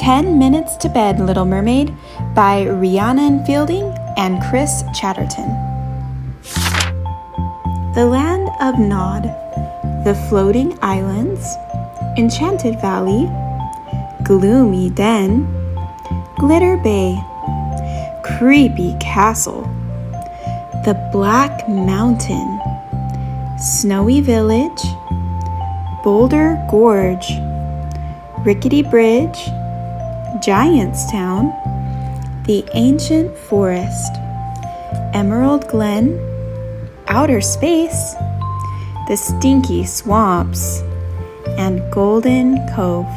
10 Minutes to Bed, Little Mermaid by Rhiannon Fielding and Chris Chatterton. The land of Nod, the floating islands, Enchanted Valley, Gloomy Den, Glitter Bay, Creepy Castle, the Black Mountain, Snowy Village, Boulder Gorge, Rickety Bridge, Giant's Town, the Ancient Forest, Emerald Glen, Outer Space, the Stinky Swamps, and Golden Cove.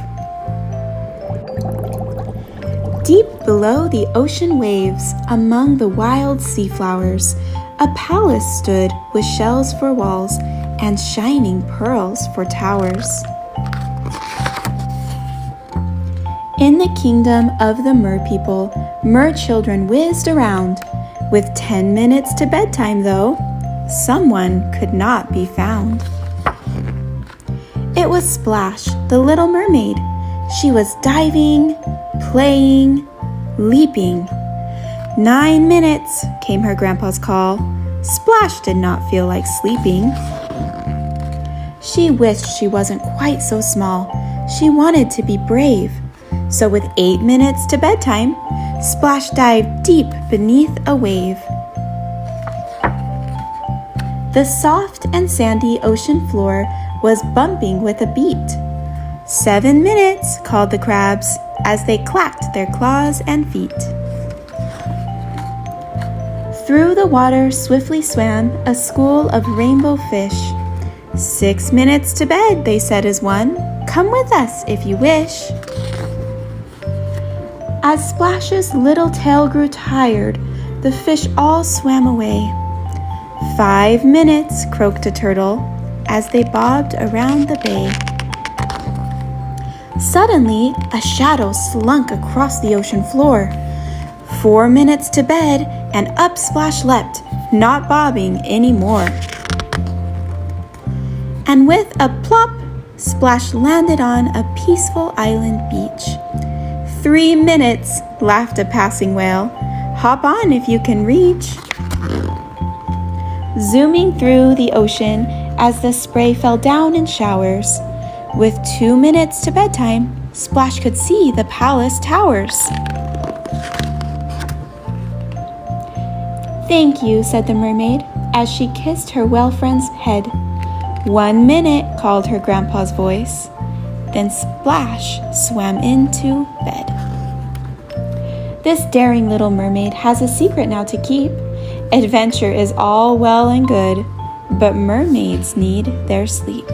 Deep below the ocean waves, among the wild sea flowers, a palace stood with shells for walls and shining pearls for towers. In the kingdom of the mer people, mer children whizzed around. With 10 minutes to bedtime, though, someone could not be found. It was Splash, the little mermaid. She was diving, playing, leaping. 9 minutes, came her grandpa's call. Splash did not feel like sleeping. She wished she wasn't quite so small. She wanted to be brave. So with 8 minutes to bedtime, Splash dived deep beneath a wave. The soft and sandy ocean floor was bumping with a beat. 7 minutes, called the crabs as they clacked their claws and feet. Through the water swiftly swam a school of rainbow fish. 6 minutes to bed, they said as one. Come with us if you wish. As Splash's little tail grew tired, the fish all swam away. 5 minutes, croaked a turtle, as they bobbed around the bay. Suddenly, a shadow slunk across the ocean floor. 4 minutes to bed, and up Splash leapt, not bobbing anymore. And with a plop, Splash landed on a peaceful island beach. 3 minutes, laughed a passing whale. Hop on if you can reach. Zooming through the ocean as the spray fell down in showers. With 2 minutes to bedtime, Splash could see the palace towers. Thank you, said the mermaid, as she kissed her whale friend's head. 1 minute, called her grandpa's voice. Then Splash swam into bed. This daring little mermaid has a secret now to keep. Adventure is all well and good, but mermaids need their sleep.